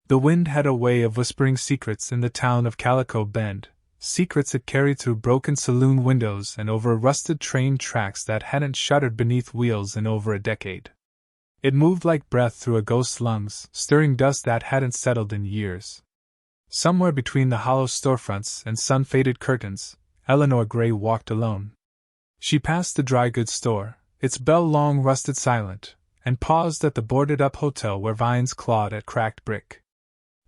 The wind had a way of whispering secrets in the town of Calico Bend, secrets it carried through broken saloon windows and over rusted train tracks that hadn't shuddered beneath wheels in over a decade. It moved like breath through a ghost's lungs, stirring dust that hadn't settled in years. Somewhere between the hollow storefronts and sun-faded curtains, Eleanor Gray walked alone. She passed the dry goods store, its bell long rusted silent, and paused at the boarded-up hotel where vines clawed at cracked brick.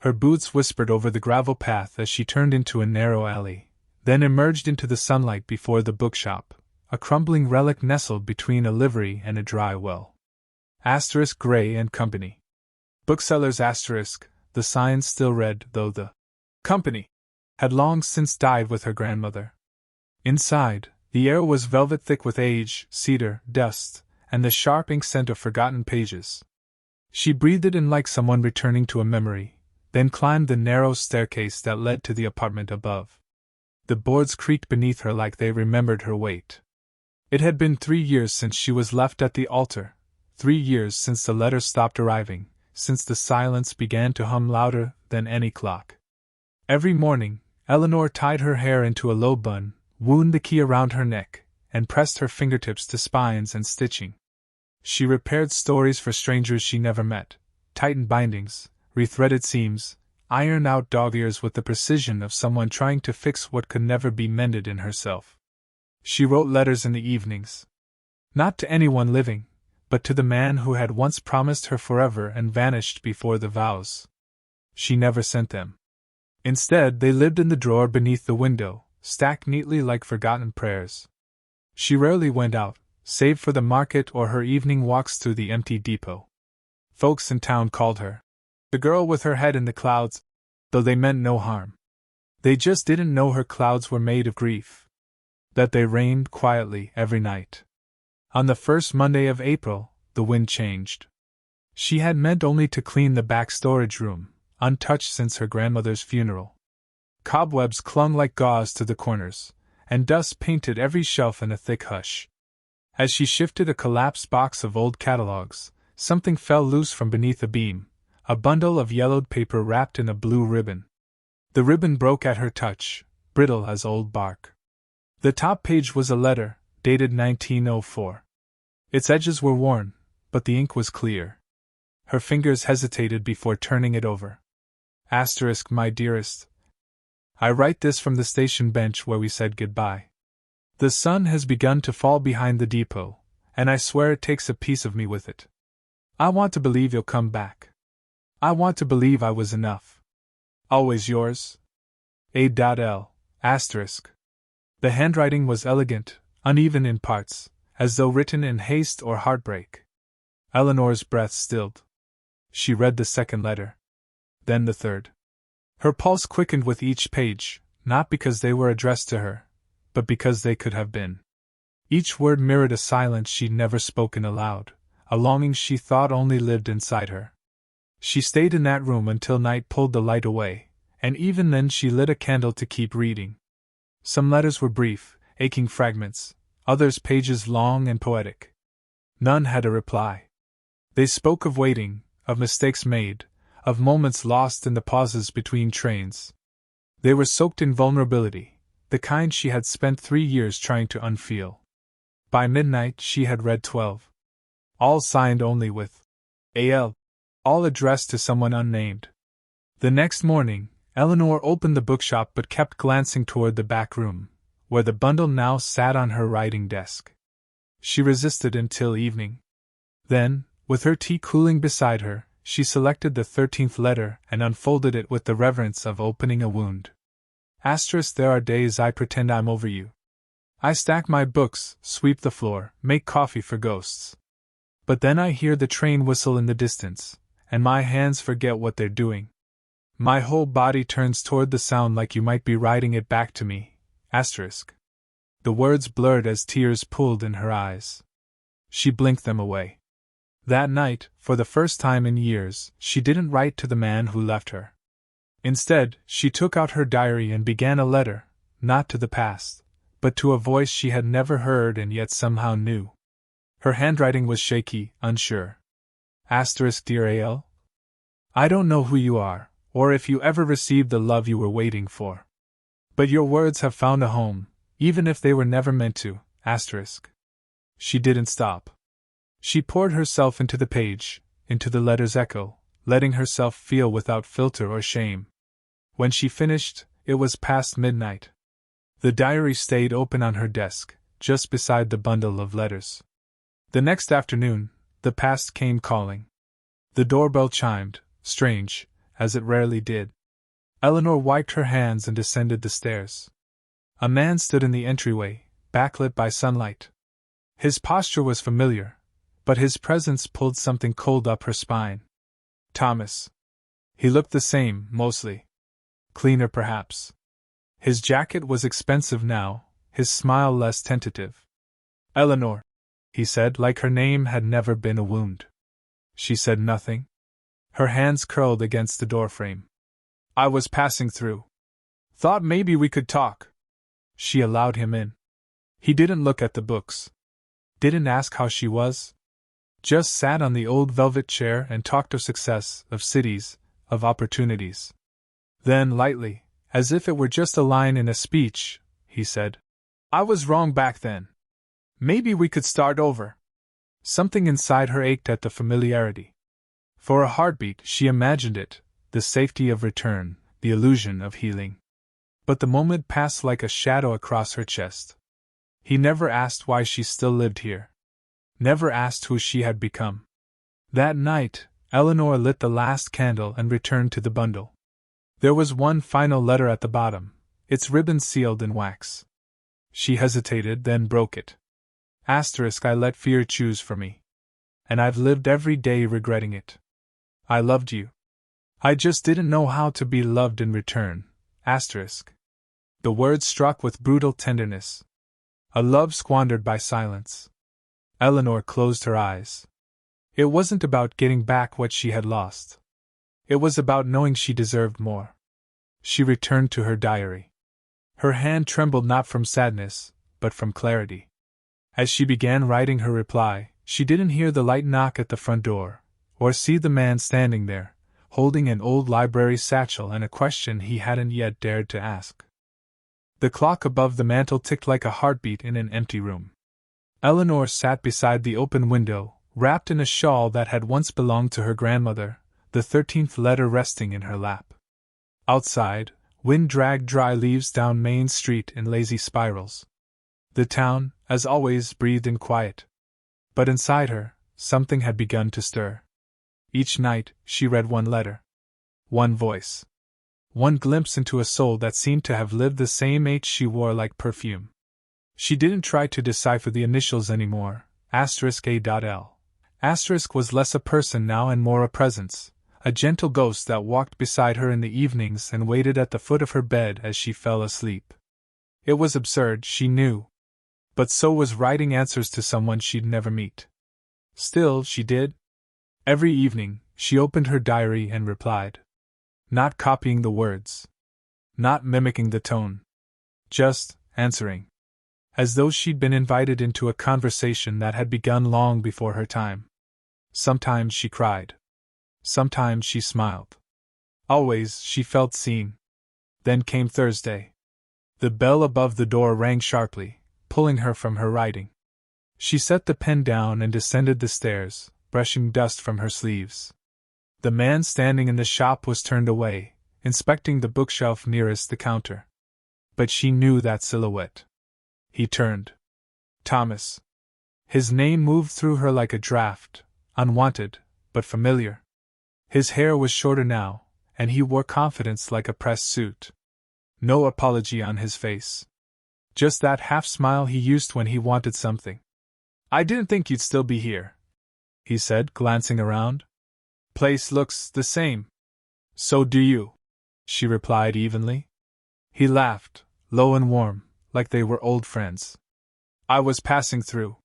Her boots whispered over the gravel path as she turned into a narrow alley, then emerged into the sunlight before the bookshop, a crumbling relic nestled between a livery and a dry well. Gray and Company. Booksellers the sign still read, though the company had long since died with her grandmother. Inside, the air was velvet thick with age, cedar, dust, and the sharp ink scent of forgotten pages. She breathed it in like someone returning to a memory, then climbed the narrow staircase that led to the apartment above. The boards creaked beneath her like they remembered her weight. It had been 3 years since she was left at the altar, 3 years since the letters stopped arriving, since the silence began to hum louder than any clock. Every morning, Eleanor tied her hair into a low bun, wound the key around her neck, and pressed her fingertips to spines and stitching. She repaired stories for strangers she never met, tightened bindings, rethreaded seams, ironed out dog-ears with the precision of someone trying to fix what could never be mended in herself. She wrote letters in the evenings. Not to anyone living, but to the man who had once promised her forever and vanished before the vows. She never sent them. Instead, they lived in the drawer beneath the window, stacked neatly like forgotten prayers. She rarely went out, save for the market or her evening walks through the empty depot. Folks in town called her the girl with her head in the clouds, though they meant no harm. They just didn't know her clouds were made of grief. That they rained quietly every night. On the first Monday of April, the wind changed. She had meant only to clean the back storage room, untouched since her grandmother's funeral. Cobwebs clung like gauze to the corners, and dust painted every shelf in a thick hush. As she shifted a collapsed box of old catalogs, something fell loose from beneath a beam, a bundle of yellowed paper wrapped in a blue ribbon. The ribbon broke at her touch, brittle as old bark. The top page was a letter, dated 1904. Its edges were worn, but the ink was clear. Her fingers hesitated before turning it over. My dearest. I write this from the station bench where we said goodbye. The sun has begun to fall behind the depot, and I swear it takes a piece of me with it. I want to believe you'll come back. I want to believe I was enough. Always yours. A.L. The handwriting was elegant, uneven in parts, as though written in haste or heartbreak. Eleanor's breath stilled. She read the second letter. Then the third. Her pulse quickened with each page, not because they were addressed to her, but because they could have been. Each word mirrored a silence she'd never spoken aloud, a longing she thought only lived inside her. She stayed in that room until night pulled the light away, and even then she lit a candle to keep reading. Some letters were brief, aching fragments, others pages long and poetic. None had a reply. They spoke of waiting, of mistakes made, of moments lost in the pauses between trains. They were soaked in vulnerability, the kind she had spent 3 years trying to unfeel. By midnight she had read 12. All signed only with A.L., all addressed to someone unnamed. The next morning, Eleanor opened the bookshop but kept glancing toward the back room, where the bundle now sat on her writing desk. She resisted until evening. Then, with her tea cooling beside her, she selected the 13th letter and unfolded it with the reverence of opening a wound. There are days I pretend I'm over you. I stack my books, sweep the floor, make coffee for ghosts. But then I hear the train whistle in the distance, and my hands forget what they're doing. My whole body turns toward the sound like you might be writing it back to me. The words blurred as tears pooled in her eyes. She blinked them away. That night, for the first time in years, she didn't write to the man who left her. Instead, she took out her diary and began a letter, not to the past, but to a voice she had never heard and yet somehow knew. Her handwriting was shaky, unsure. Dear A.L., I don't know who you are, or if you ever received the love you were waiting for. But your words have found a home, even if they were never meant to, asterisk. She didn't stop. She poured herself into the page, into the letter's echo, letting herself feel without filter or shame. When she finished, it was past midnight. The diary stayed open on her desk, just beside the bundle of letters. The next afternoon, the past came calling. The doorbell chimed, strange, as it rarely did. Eleanor wiped her hands and descended the stairs. A man stood in the entryway, backlit by sunlight. His posture was familiar, but his presence pulled something cold up her spine. Thomas. He looked the same, mostly. Cleaner, perhaps. His jacket was expensive now, his smile less tentative. Eleanor, he said, like her name had never been a wound. She said nothing. Her hands curled against the doorframe. I was passing through. Thought maybe we could talk. She allowed him in. He didn't look at the books. Didn't ask how she was. Just sat on the old velvet chair and talked of success, of cities, of opportunities. Then, lightly, as if it were just a line in a speech, he said, I was wrong back then. Maybe we could start over. Something inside her ached at the familiarity. For a heartbeat, she imagined it, the safety of return, the illusion of healing. But the moment passed like a shadow across her chest. He never asked why she still lived here. Never asked who she had become. That night, Eleanor lit the last candle and returned to the bundle. There was one final letter at the bottom, its ribbon sealed in wax. She hesitated, then broke it. Asterisk, I let fear choose for me. And I've lived every day regretting it. I loved you. I just didn't know how to be loved in return. Asterisk. The words struck with brutal tenderness. A love squandered by silence. Eleanor closed her eyes. It wasn't about getting back what she had lost. It was about knowing she deserved more. She returned to her diary. Her hand trembled not from sadness, but from clarity. As she began writing her reply, she didn't hear the light knock at the front door, or see the man standing there, holding an old library satchel and a question he hadn't yet dared to ask. The clock above the mantel ticked like a heartbeat in an empty room. Eleanor sat beside the open window, wrapped in a shawl that had once belonged to her grandmother, the 13th letter resting in her lap. Outside, wind dragged dry leaves down Main Street in lazy spirals. The town, as always, breathed in quiet. But inside her, something had begun to stir. Each night, she read one letter. One voice. One glimpse into a soul that seemed to have lived the same age she wore like perfume. She didn't try to decipher the initials anymore. *A.L. Asterisk was less a person now and more a presence, a gentle ghost that walked beside her in the evenings and waited at the foot of her bed as she fell asleep. It was absurd, she knew. But so was writing answers to someone she'd never meet. Still, she did. Every evening, she opened her diary and replied. Not copying the words. Not mimicking the tone. Just answering. As though she'd been invited into a conversation that had begun long before her time. Sometimes she cried. Sometimes she smiled. Always she felt seen. Then came Thursday. The bell above the door rang sharply, pulling her from her writing. She set the pen down and descended the stairs, brushing dust from her sleeves. The man standing in the shop was turned away, inspecting the bookshelf nearest the counter. But she knew that silhouette. He turned. Thomas. His name moved through her like a draft, unwanted, but familiar. His hair was shorter now, and he wore confidence like a pressed suit. No apology on his face. Just that half-smile he used when he wanted something. I didn't think you'd still be here, he said, glancing around. Place looks the same. So do you, she replied evenly. He laughed, low and warm, like they were old friends. I was passing through.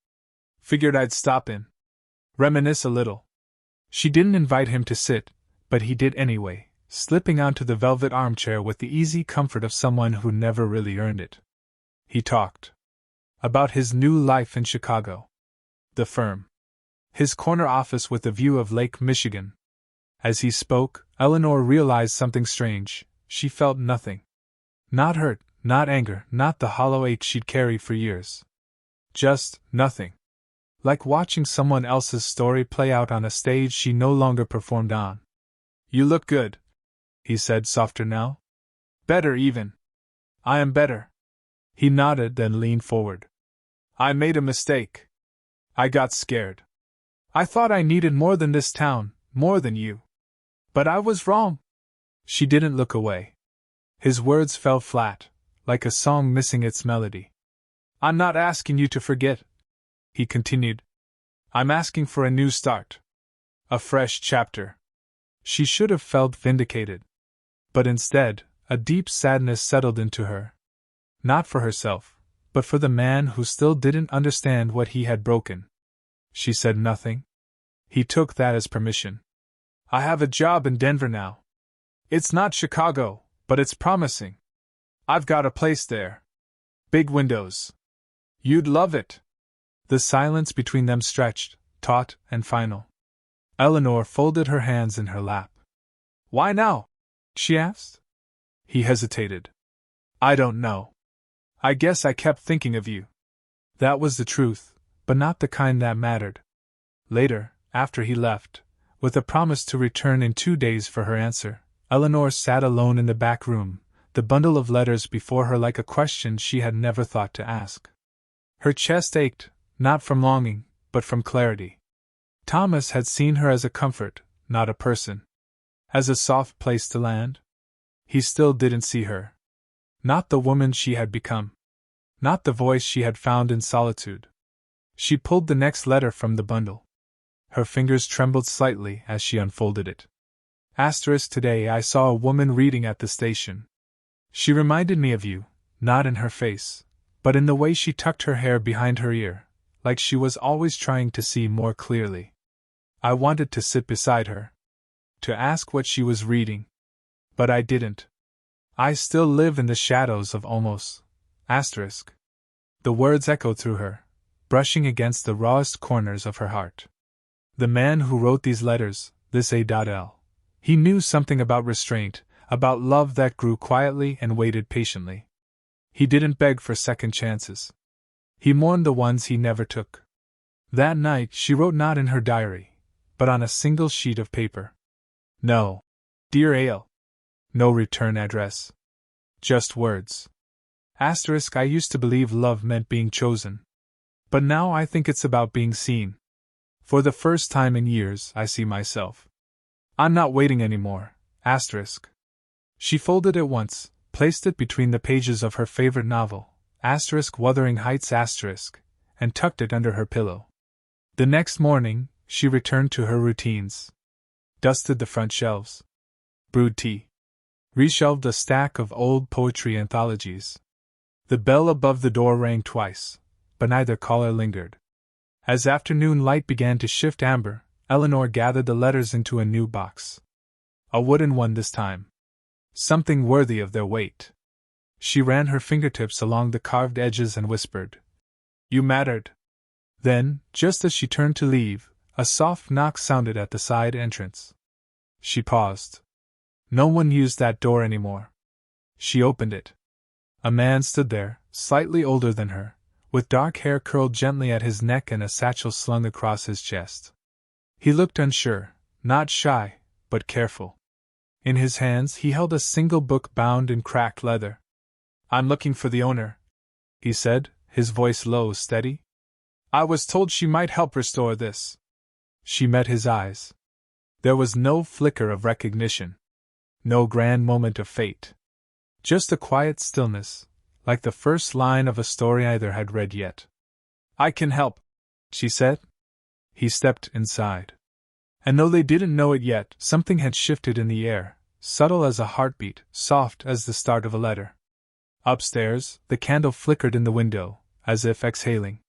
Figured I'd stop in. Reminisce a little. She didn't invite him to sit, but he did anyway, slipping onto the velvet armchair with the easy comfort of someone who never really earned it. He talked. About his new life in Chicago. The firm. His corner office with a view of Lake Michigan. As he spoke, Eleanor realized something strange. She felt nothing. Not hurt, not anger, not the hollow ache she'd carried for years. Just nothing. Like watching someone else's story play out on a stage she no longer performed on. "You look good," he said, softer now. "Better, even." "I am better." He nodded, then leaned forward. "I made a mistake. I got scared. I thought I needed more than this town, more than you. But I was wrong." She didn't look away. His words fell flat, like a song missing its melody. "I'm not asking you to forget," he continued. "I'm asking for a new start. A fresh chapter." She should have felt vindicated. But instead, a deep sadness settled into her. Not for herself, but for the man who still didn't understand what he had broken. She said nothing. He took that as permission. "I have a job in Denver now. It's not Chicago, but it's promising. I've got a place there. Big windows. You'd love it." The silence between them stretched, taut and final. Eleanor folded her hands in her lap. "Why now?" she asked. He hesitated. "I don't know. I guess I kept thinking of you." That was the truth, but not the kind that mattered. Later, after he left, with a promise to return in 2 days for her answer, Eleanor sat alone in the back room, the bundle of letters before her like a question she had never thought to ask. Her chest ached, not from longing, but from clarity. Thomas had seen her as a comfort, not a person. As a soft place to land. He still didn't see her. Not the woman she had become. Not the voice she had found in solitude. She pulled the next letter from the bundle. Her fingers trembled slightly as she unfolded it. Today I saw a woman reading at the station. She reminded me of you, not in her face, but in the way she tucked her hair behind her ear, like she was always trying to see more clearly. I wanted to sit beside her. To ask what she was reading. But I didn't. I still live in the shadows of almost. The words echoed through her, brushing against the rawest corners of her heart. The man who wrote these letters, this A.L., he knew something about restraint, about love that grew quietly and waited patiently. He didn't beg for second chances. He mourned the ones he never took. That night she wrote not in her diary, but on a single sheet of paper. No. Dear Ale. No return address. Just words. I used to believe love meant being chosen. But now I think it's about being seen. For the first time in years, I see myself. I'm not waiting anymore. She folded it once, placed it between the pages of her favorite novel, Wuthering Heights and tucked it under her pillow. The next morning, she returned to her routines. Dusted the front shelves. Brewed tea. Reshelved a stack of old poetry anthologies. The bell above the door rang twice, but neither caller lingered. As afternoon light began to shift amber, Eleanor gathered the letters into a new box. A wooden one this time. Something worthy of their weight. She ran her fingertips along the carved edges and whispered, "You mattered." Then, just as she turned to leave, a soft knock sounded at the side entrance. She paused. No one used that door anymore. She opened it. A man stood there, slightly older than her, with dark hair curled gently at his neck and a satchel slung across his chest. He looked unsure, not shy, but careful. In his hands he held a single book bound in cracked leather. "I'm looking for the owner," he said, his voice low, steady. "I was told she might help restore this." She met his eyes. There was no flicker of recognition. No grand moment of fate. Just a quiet stillness, like the first line of a story either had read yet. "I can help," she said. He stepped inside. And though they didn't know it yet, something had shifted in the air, subtle as a heartbeat, soft as the start of a letter. Upstairs, the candle flickered in the window, as if exhaling.